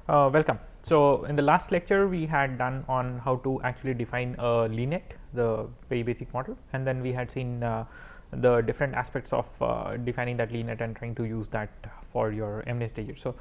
Welcome. So, in the last lecture we had done on how to actually define a LeNet, the very basic model, and then we had seen the different aspects of defining that LeNet and trying to use that for your MNIST digits. So,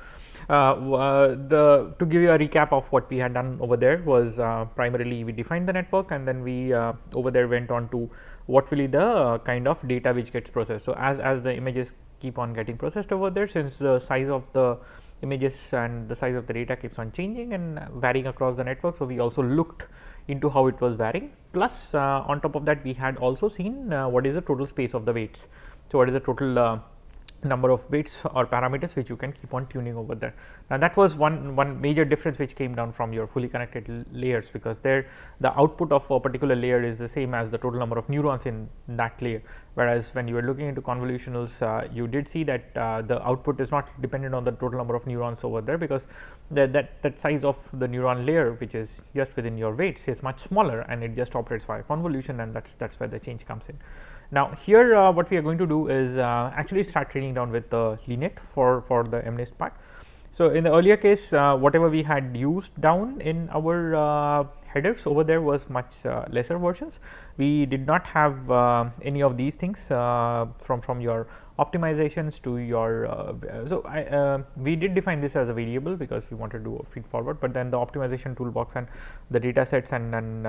to give you a recap of what we had done over there was primarily we defined the network, and then we over there went on to what will be the kind of data which gets processed. So, as the images keep on getting processed over there, since the size of the images and the size of the data keeps on changing and varying across the network. So, we also looked into how it was varying, plus on top of that we had also seen what is the total space of the weights. So, what is the total number of weights or parameters which you can keep on tuning over there. Now, that was one major difference which came down from your fully connected layers, because there the output of a particular layer is the same as the total number of neurons in that layer, whereas when you were looking into convolutionals you did see that the output is not dependent on the total number of neurons over there, because that size of the neuron layer which is just within your weights is much smaller, and it just operates via convolution, and that's where the change comes in. Now, here what we are going to do is actually start training down with the LeNet for the MNIST part. So, in the earlier case whatever we had used down in our headers over there was much lesser versions. We did not have any of these things from your optimizations to your we did define this as a variable because we wanted to do a feed forward, but then the optimization toolbox and the data sets and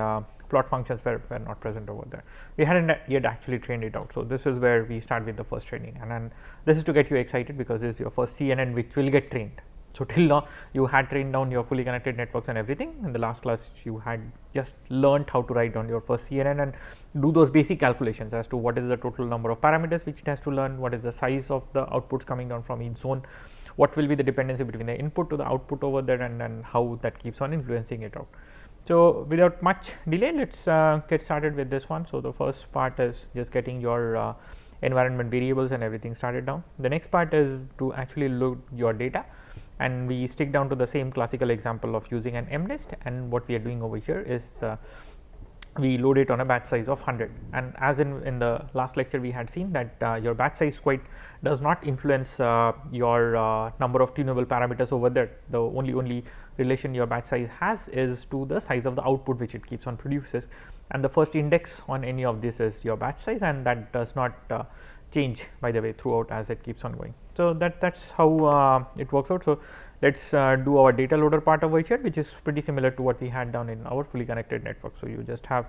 plot functions were not present over there. We hadn't yet actually trained it out. So, this is where we start with the first training, and then this is to get you excited because this is your first CNN which will get trained. So, till now you had trained down your fully connected networks and everything. In the last class you had just learned how to write down your first CNN and do those basic calculations as to what is the total number of parameters which it has to learn, what is the size of the outputs coming down from each zone, what will be the dependency between the input to the output over there, and how that keeps on influencing it out. So, without much delay, let's get started with this one. So, the first part is just getting your environment variables and everything started down. The next part is to actually load your data, and we stick down to the same classical example of using an MNIST, and what we are doing over here is we load it on a batch size of 100, and as in the last lecture we had seen that your batch size quite does not influence your number of tunable parameters over there. The only relation your batch size has is to the size of the output which it keeps on produces, and the first index on any of this is your batch size, and that does not change by the way throughout as it keeps on going. So, that's how it works out. So, let's do our data loader part over here, which is pretty similar to what we had done in our fully connected network. So, you just have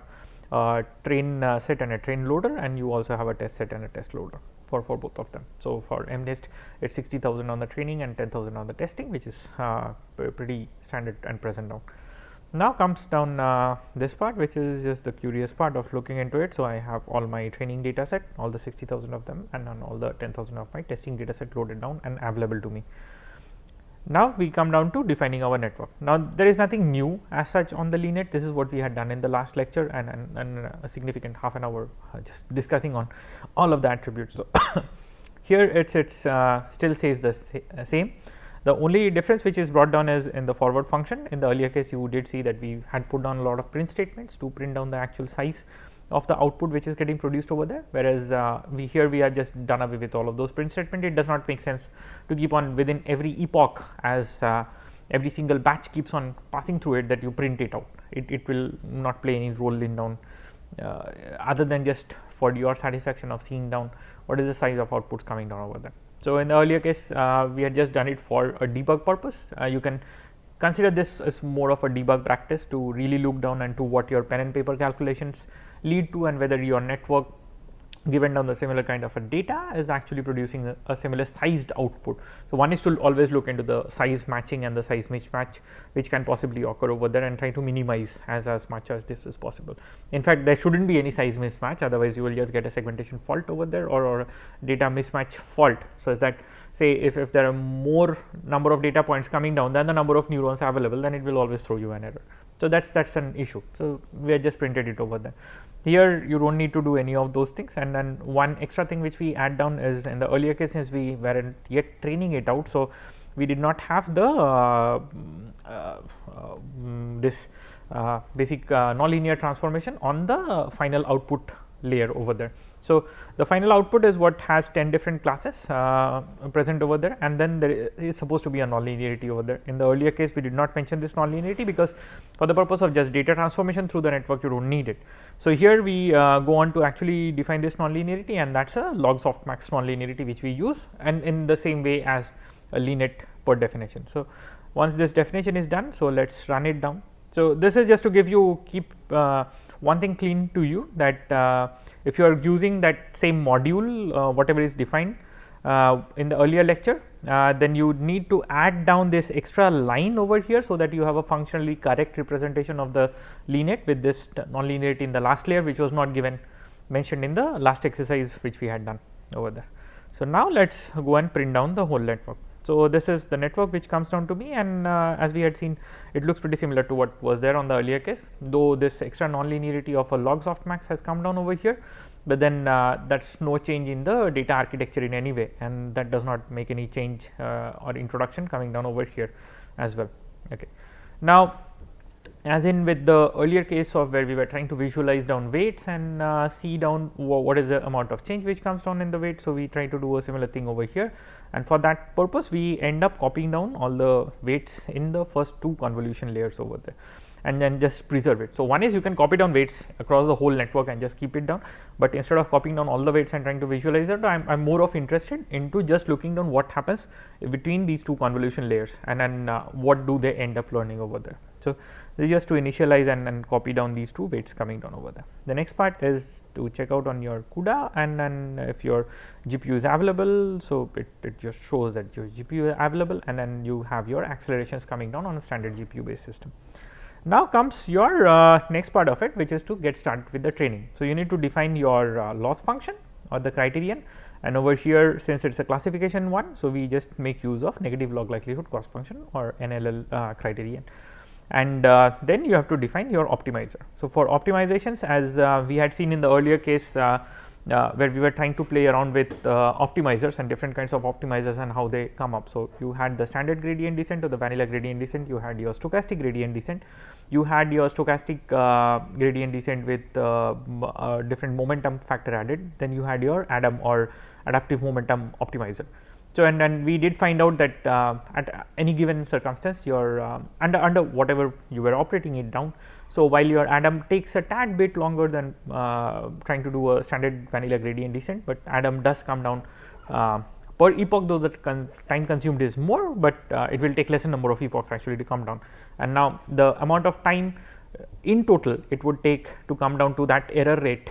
a train set and a train loader, and you also have a test set and a test loader for both of them. So, for MNIST it's 60,000 on the training and 10,000 on the testing, which is pretty standard and present now. Now comes down this part, which is just the curious part of looking into it. So, I have all my training data set, all the 60,000 of them, and on all the 10,000 of my testing data set loaded down and available to me. Now, we come down to defining our network. Now, there is nothing new as such on the LeNet. This is what we had done in the last lecture, and a significant half an hour just discussing on all of the attributes. So, here it's still says the same. The only difference which is brought down is in the forward function. In the earlier case you did see that we had put down a lot of print statements to print down the actual size of the output which is getting produced over there, whereas we are just done away with all of those print statement. It does not make sense to keep on within every epoch, as every single batch keeps on passing through it, that you print it out. It will not play any role in down other than just for your satisfaction of seeing down what is the size of outputs coming down over there. So, in the earlier case we had just done it for a debug purpose. You can consider this as more of a debug practice to really look down into what your pen and paper calculations lead to, and whether your network given down the similar kind of a data is actually producing a similar sized output. So, one is to always look into the size matching and the size mismatch which can possibly occur over there, and try to minimize as much as this is possible. In fact, there shouldn't be any size mismatch, otherwise you will just get a segmentation fault over there, or data mismatch fault. So, as that say if there are more number of data points coming down than the number of neurons available, then it will always throw you an error. So, that's an issue. So, we have just printed it over there. Here you don't need to do any of those things, and then one extra thing which we add down is in the earlier case, since we weren't yet training it out. So, we did not have the this basic nonlinear transformation on the final output layer over there. So, the final output is what has 10 different classes present over there, and then there is supposed to be a nonlinearity over there. In the earlier case, we did not mention this nonlinearity because for the purpose of just data transformation through the network, you do not need it. So, here we go on to actually define this nonlinearity, and that is a log softmax nonlinearity which we use, and in the same way as a LeNet per definition. So, once this definition is done, so let us run it down. So, this is just to give you keep one thing clean to you, that if you are using that same module whatever is defined in the earlier lecture, then you need to add down this extra line over here, so that you have a functionally correct representation of the LeNet with this nonlinearity in the last layer, which was not mentioned in the last exercise which we had done over there. So, now let us go and print down the whole network. So, this is the network which comes down to me, and as we had seen, it looks pretty similar to what was there on the earlier case, though this extra nonlinearity of a log softmax has come down over here, but then that is no change in the data architecture in any way, and that does not make any change or introduction coming down over here as well. Okay. Now, as in with the earlier case of where we were trying to visualize down weights and see down what is the amount of change which comes down in the weight. So, we try to do a similar thing over here, and for that purpose we end up copying down all the weights in the first two convolution layers over there, and then just preserve it. So, one is you can copy down weights across the whole network and just keep it down, but instead of copying down all the weights and trying to visualize it, I am more of interested into just looking down what happens between these two convolution layers, and then what do they end up learning over there. So, this is just to initialize and copy down these two weights coming down over there. The next part is to check out on your CUDA, and then if your GPU is available. So, it just shows that your GPU is available, and then you have your accelerations coming down on a standard GPU based system. Now comes your next part of it, which is to get started with the training. So, you need to define your loss function or the criterion, and over here, since it is a classification one, so we just make use of negative log likelihood cost function or NLL criterion. And then you have to define your optimizer. So, for optimizations, as we had seen in the earlier case where we were trying to play around with optimizers and different kinds of optimizers and how they come up. So, you had the standard gradient descent or the vanilla gradient descent, you had your stochastic gradient descent, you had your stochastic gradient descent with different momentum factor added, then you had your ADAM or adaptive momentum optimizer. So, and then we did find out that at any given circumstance, your under whatever you were operating it down. So, while your ADAM takes a tad bit longer than trying to do a standard vanilla gradient descent, but ADAM does come down per epoch, though the time consumed is more, but it will take lesser number of epochs actually to come down. And now, the amount of time in total it would take to come down to that error rate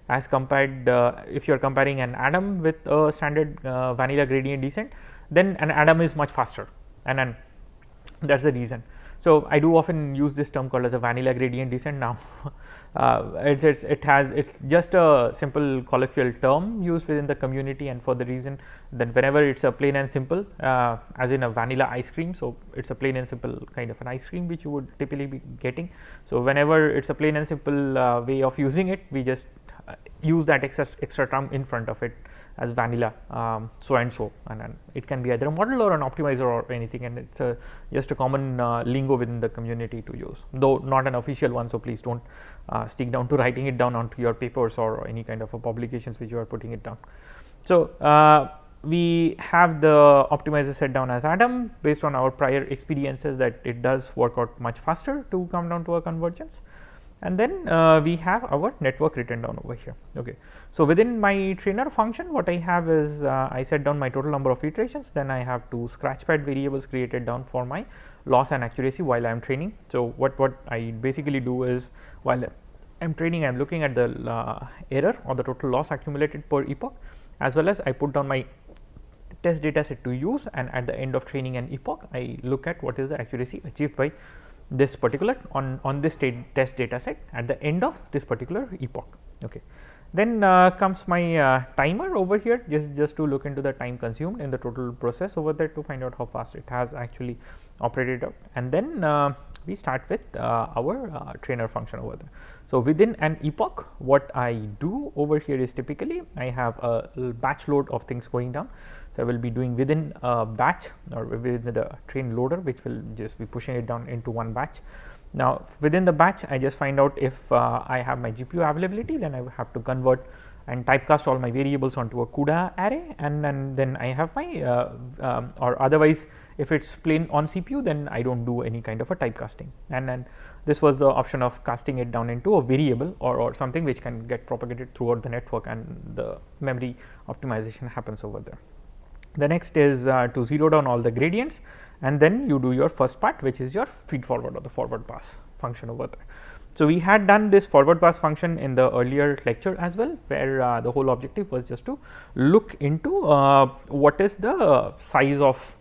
as compared if you are comparing an ADAM with a standard vanilla gradient descent, then an ADAM is much faster, and then that is the reason. So, I do often use this term called as a vanilla gradient descent now. It's just a simple colloquial term used within the community, and for the reason that whenever it's a plain and simple as in a vanilla ice cream. So, it's a plain and simple kind of an ice cream which you would typically be getting. So, whenever it's a plain and simple way of using it, we just use that extra term in front of it as vanilla so and so, and it can be either a model or an optimizer or anything, and it's just a common lingo within the community to use, though not an official one. So, please do not stick down to writing it down onto your papers or any kind of a publications which you are putting it down. So, we have the optimizer set down as ADAM based on our prior experiences that it does work out much faster to come down to a convergence. And then we have our network written down over here. Okay. So, within my trainer function, what I have is I set down my total number of iterations, then I have two scratchpad variables created down for my loss and accuracy while I am training. So, what I basically do is while I am training, I am looking at the error or the total loss accumulated per epoch, as well as I put down my test data set to use, and at the end of training an epoch, I look at what is the accuracy achieved by this particular on this test data set at the end of this particular epoch. Okay. Then comes my timer over here, just to look into the time consumed in the total process over there to find out how fast it has actually operated out, and then we start with our trainer function over there. So, within an epoch, what I do over here is typically I have a batch load of things going down. So, I will be doing within a batch or within the train loader, which will just be pushing it down into one batch. Now, within the batch, I just find out if I have my GPU availability, then I will have to convert and typecast all my variables onto a CUDA array, and then I have my or otherwise if it's plain on CPU, then I don't do any kind of a typecasting. And then this was the option of casting it down into a variable or something which can get propagated throughout the network, and the memory optimization happens over there. The next is to zero down all the gradients, and then you do your first part, which is your feed forward or the forward pass function over there. So we had done this forward pass function in the earlier lecture as well, where the whole objective was just to look into what is the size of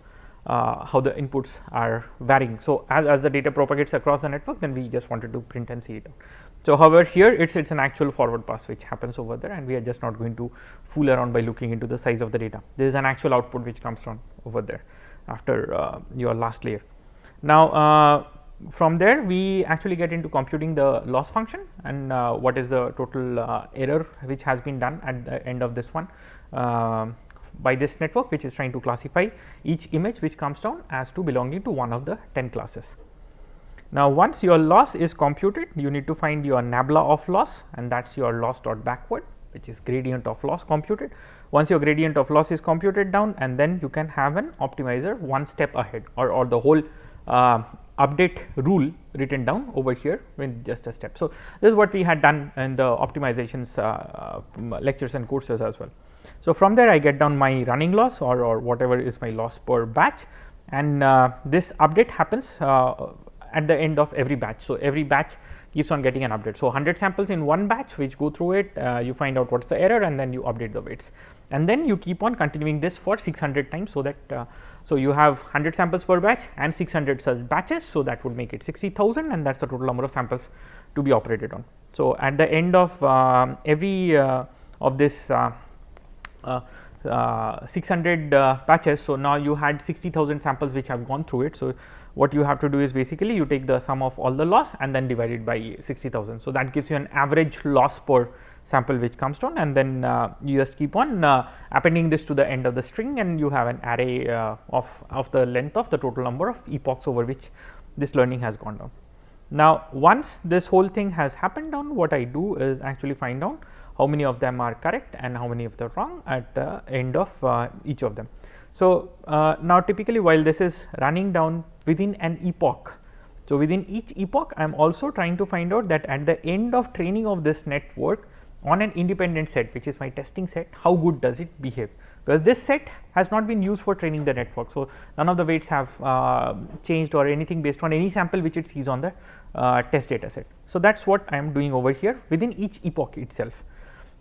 how the inputs are varying. So as the data propagates across the network, then we just wanted to print and see it out. So however, here it's an actual forward pass which happens over there, and we are just not going to fool around by looking into the size of the data. There is an actual output which comes from over there after your last layer. Now from there we actually get into computing the loss function, and what is the total error which has been done at the end of this one by this network, which is trying to classify each image which comes down as to belonging to one of the 10 classes. Now once your loss is computed, you need to find your nabla of loss, and that's your loss dot backward, which is gradient of loss computed. Once your gradient of loss is computed down, and then you can have an optimizer one step ahead, or the whole update rule written down over here with just a step. So this is what we had done in the optimizations lectures and courses as well. So from there I get down my running loss or whatever is my loss per batch, and this update happens at the end of every batch. So every batch keeps on getting an update. So 100 samples in one batch which go through it, you find out what's the error, and then you update the weights, and then you keep on continuing this for 600 times, so that so you have 100 samples per batch and 600 such batches, so that would make it 60,000, and that's the total number of samples to be operated on. So at the end of every of this 600 batches, so now you had 60,000 samples which have gone through it. So what you have to do is basically you take the sum of all the loss and then divide it by 60,000. So that gives you an average loss per sample which comes down, and then you just keep on appending this to the end of the string, and you have an array of the length of the total number of epochs over which this learning has gone down. Now once this whole thing has happened down, what I do is actually find out how many of them are correct and how many of them are wrong at the end of each of them. So now typically while this is running down within an epoch, so within each epoch I am also trying to find out that at the end of training of this network on an independent set, which is my testing set, how good does it behave, because this set has not been used for training the network. So none of the weights have changed or anything based on any sample which it sees on the test data set. So that's what I am doing over here within each epoch itself.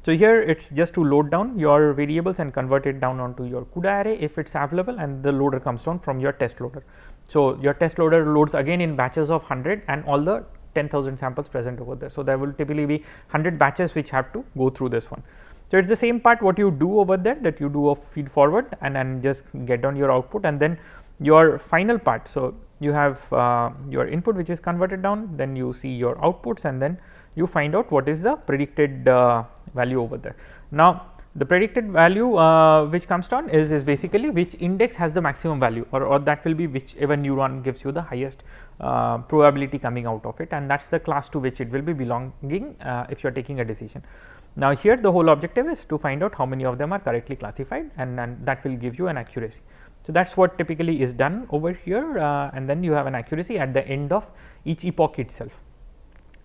So here it's just to load down your variables and convert it down onto your CUDA array if it's available, and the loader comes down from your test loader. So your test loader loads again in batches of 100 and all the 10,000 samples present over there. So there will typically be 100 batches which have to go through this one. So it's the same part what you do over there, that you do a feed forward and then just get down your output, and then your final part. So you have your input which is converted down, then you see your outputs, and then you find out what is the predicted value over there. Now the predicted value which comes down is basically which index has the maximum value, or that will be whichever neuron gives you the highest probability coming out of it, and that's the class to which it will be belonging if you are taking a decision. Now here the whole objective is to find out how many of them are correctly classified, and that will give you an accuracy. So that's what typically is done over here, and then you have an accuracy at the end of each epoch itself.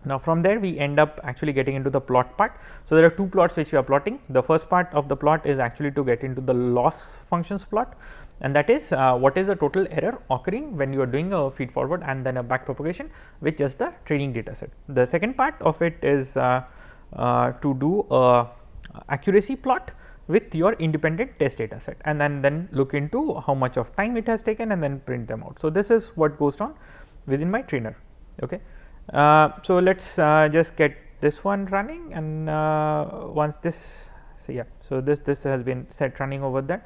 Now from there we end up actually getting into the plot part. So there are two plots which we are plotting. The first part of the plot is actually to get into the loss functions plot, and that is what is the total error occurring when you are doing a feed forward and then a back propagation with just the training data set. The second part of it is to do a accuracy plot with your independent test data set, and then look into how much of time it has taken and then print them out. So this is what goes on within my trainer. Okay. So let's just get this one running, and once this, so yeah, so this has been set running over there.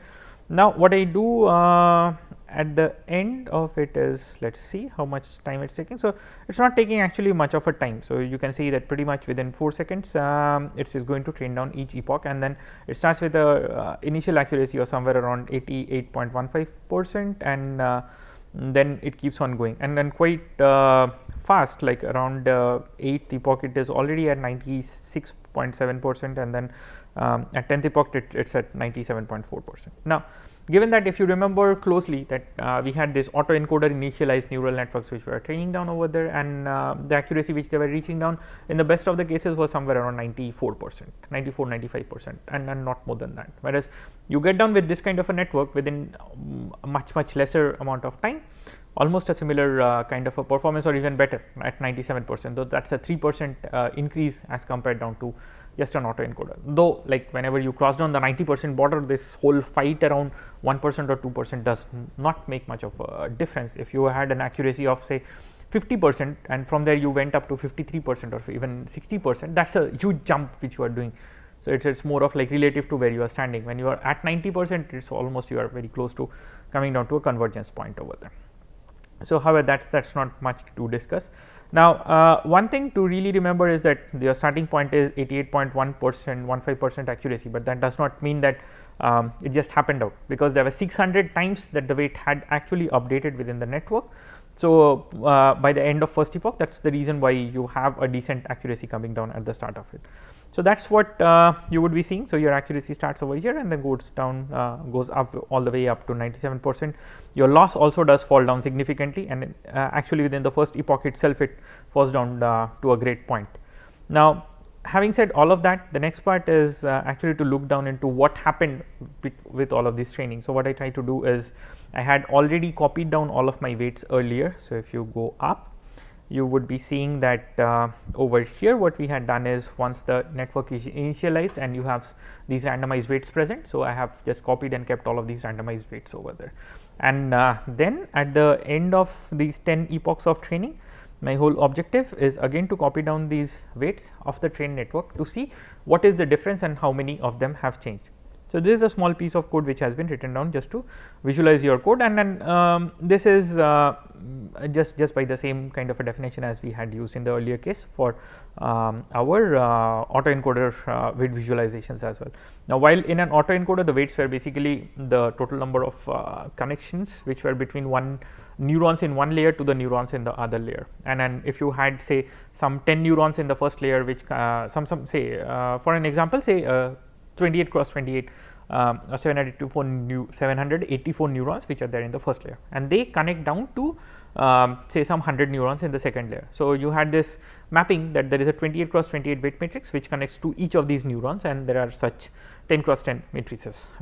Now what I do at the end of it is, let's see how much time it's taking. So it's not taking actually much of a time. So you can see that pretty much within 4 seconds it is going to train down each epoch, and then it starts with a initial accuracy of somewhere around 88.15%, and then it keeps on going, and then quite fast, like around 8th epoch it is already at 96.7%, and then At 10th epoch it's at 97.4%. Now given that, if you remember closely, that we had this autoencoder initialized neural networks which were training down over there, and the accuracy which they were reaching down in the best of the cases was somewhere around 94%, 94-95%, and not more than that. Whereas you get down with this kind of a network within a much lesser amount of time, almost a similar kind of a performance, or even better at 97%, though that's a 3% increase as compared down to just an autoencoder. Though, like, whenever you cross down the 90% border, this whole fight around 1% or 2% does not make much of a difference. If you had an accuracy of say 50% and from there you went up to 53% or even 60%, that's a huge jump which you are doing. So it's more of like relative to where you are standing. When you are at 90%, it's almost you are very close to coming down to a convergence point over there. So however, that's not much to discuss. Now one thing to really remember is that your starting point is 88.1%, 15% accuracy, but that does not mean that it just happened out, because there were 600 times that the weight had actually updated within the network. So by the end of first epoch, that's the reason why you have a decent accuracy coming down at the start of it. So that's what you would be seeing. So your accuracy starts over here and then goes down, goes up all the way up to 97%. Your loss also does fall down significantly, and actually within the first epoch itself, it falls down to a great point. Now, having said all of that, the next part is actually to look down into what happened with all of this training. So what I try to do is, I had already copied down all of my weights earlier. So if you go up, you would be seeing that over here what we had done is, once the network is initialized and you have these randomized weights present, so I have just copied and kept all of these randomized weights over there. And then at the end of these 10 epochs of training, my whole objective is again to copy down these weights of the trained network to see what is the difference and how many of them have changed. So this is a small piece of code which has been written down just to visualize your code, and then this is just by the same kind of a definition as we had used in the earlier case for our autoencoder weight visualizations as well. Now, while in an autoencoder, the weights were basically the total number of connections which were between neurons in one layer to the neurons in the other layer, and then if you had say some 10 neurons in the first layer, which some say for an example, say 28 cross 28 784 neurons which are there in the first layer, and they connect down to say some 100 neurons in the second layer. So you had this mapping that there is a 28 cross 28 weight matrix which connects to each of these neurons, and there are such 10 cross 10 matrices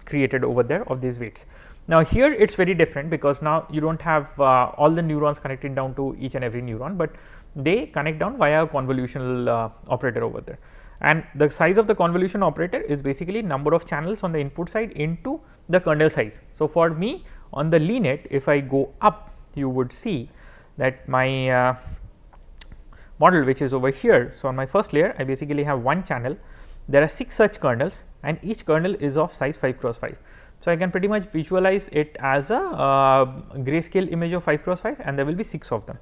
created over there of these weights. Now here it's very different, because now you don't have all the neurons connected down to each and every neuron, but they connect down via a convolutional operator over there. And the size of the convolution operator is basically number of channels on the input side into the kernel size. So for me on the LeNet, if I go up, you would see that my model which is over here. So on my first layer, I basically have one channel. There are 6 such kernels, and each kernel is of size 5 cross 5. So I can pretty much visualize it as a grayscale image of 5 cross 5, and there will be 6 of them,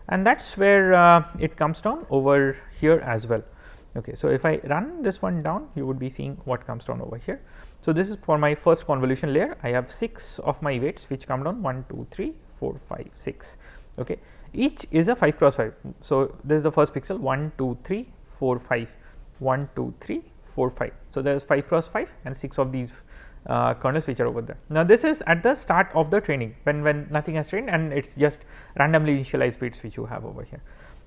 and that's where it comes down over here as well. Okay, so if I run this one down, you would be seeing what comes down over here. So this is for my first convolution layer. I have 6 of my weights which come down 1, 2, 3, 4, 5, 6. Okay, each is a 5 cross 5. So this is the first pixel, 1, 2, 3, 4, 5, 1, 2, 3, 4, 5. So there is 5 cross 5 and 6 of these kernels which are over there. Now this is at the start of the training, when nothing has trained, and it's just randomly initialized weights which you have over here.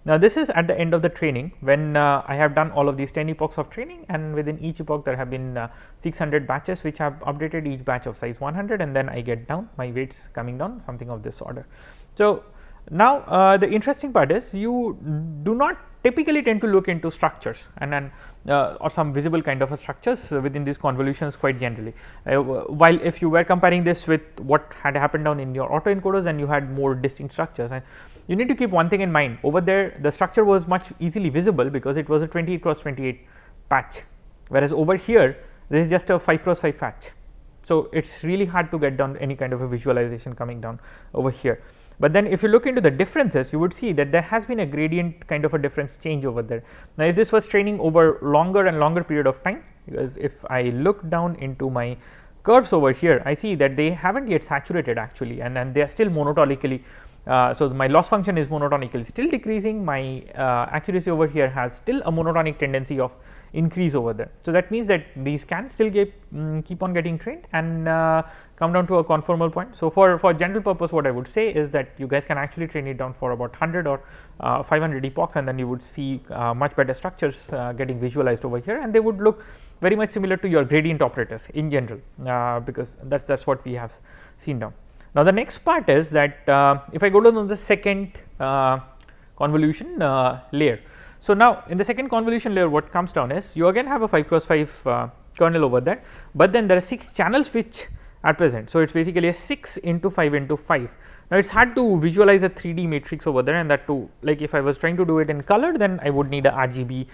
Now this is at the end of the training, when I have done all of these 10 epochs of training, and within each epoch there have been 600 batches which have updated, each batch of size 100, and then I get down my weights coming down something of this order. So now the interesting part is, you do not typically tend to look into structures and then or some visible kind of a structures within these convolutions quite generally. While if you were comparing this with what had happened down in your autoencoders, then you had more distinct structures, and you need to keep one thing in mind. Over there the structure was much easily visible because it was a 28 cross 28 patch, whereas over here this is just a 5 cross 5 patch. So it's really hard to get down any kind of a visualization coming down over here. But then if you look into the differences, you would see that there has been a gradient kind of a difference change over there. Now if this was training over longer and longer period of time, because if I look down into my curves over here, I see that they haven't yet saturated actually, and then they are still monotonically, so my loss function is monotonically still decreasing. My accuracy over here has still a monotonic tendency of increase over there. So that means that these can still keep on getting trained and come down to a conformal point. So for general purpose, what I would say is that you guys can actually train it down for about 100 or 500 epochs, and then you would see much better structures getting visualized over here, and they would look very much similar to your gradient operators in general, because that's what we have seen down. Now the next part is that if I go to the second convolution layer. So now in the second convolution layer, what comes down is you again have a 5x5 kernel over there, but then there are 6 channels which are present. So it's basically a 6 into 5 into 5. Now it's hard to visualize a 3D matrix over there, and that too, like if I was trying to do it in color, then I would need a RGB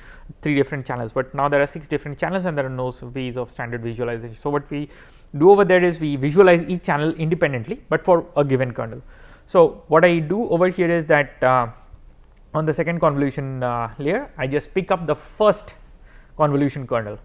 3 different channels, but now there are 6 different channels and there are no ways of standard visualization. So what we do over there is we visualize each channel independently, but for a given kernel. So what I do over here is that on the second convolution layer, I just pick up the first convolution kernel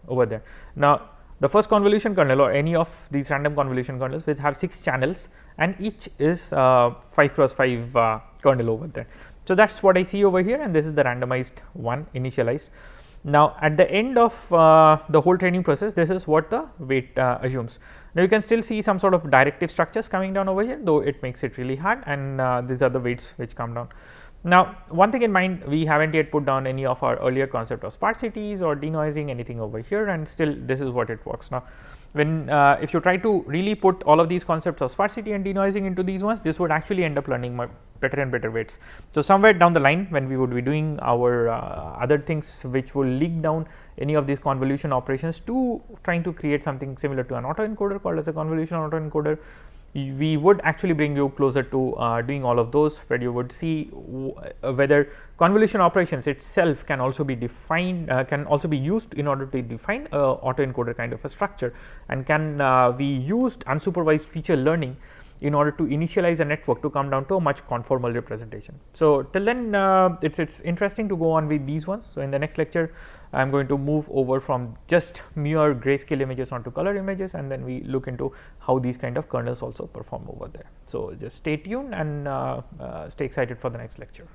over there. Now the first convolution kernel or any of these random convolution kernels which have 6 channels, and each is 5x5 kernel over there. So that's what I see over here, and this is the randomized one initialized. Now at the end of the whole training process, this is what the weight assumes. Now you can still see some sort of directive structures coming down over here, though it makes it really hard, and these are the weights which come down. Now one thing in mind, we haven't yet put down any of our earlier concept of sparsities or denoising, anything over here, and still this is what it works. Now when if you try to really put all of these concepts of sparsity and denoising into these ones, this would actually end up learning better and better weights. So somewhere down the line, when we would be doing our other things which will leak down any of these convolution operations to trying to create something similar to an autoencoder called as a convolution autoencoder, we would actually bring you closer to doing all of those, where you would see whether convolution operations itself can also be defined, can also be used in order to define a autoencoder kind of a structure, and can be used unsupervised feature learning in order to initialize a network to come down to a much conformal representation. So till then, it's interesting to go on with these ones. So in the next lecture, I am going to move over from just mere grayscale images onto color images, and then we look into how these kind of kernels also perform over there. So just stay tuned and stay excited for the next lecture.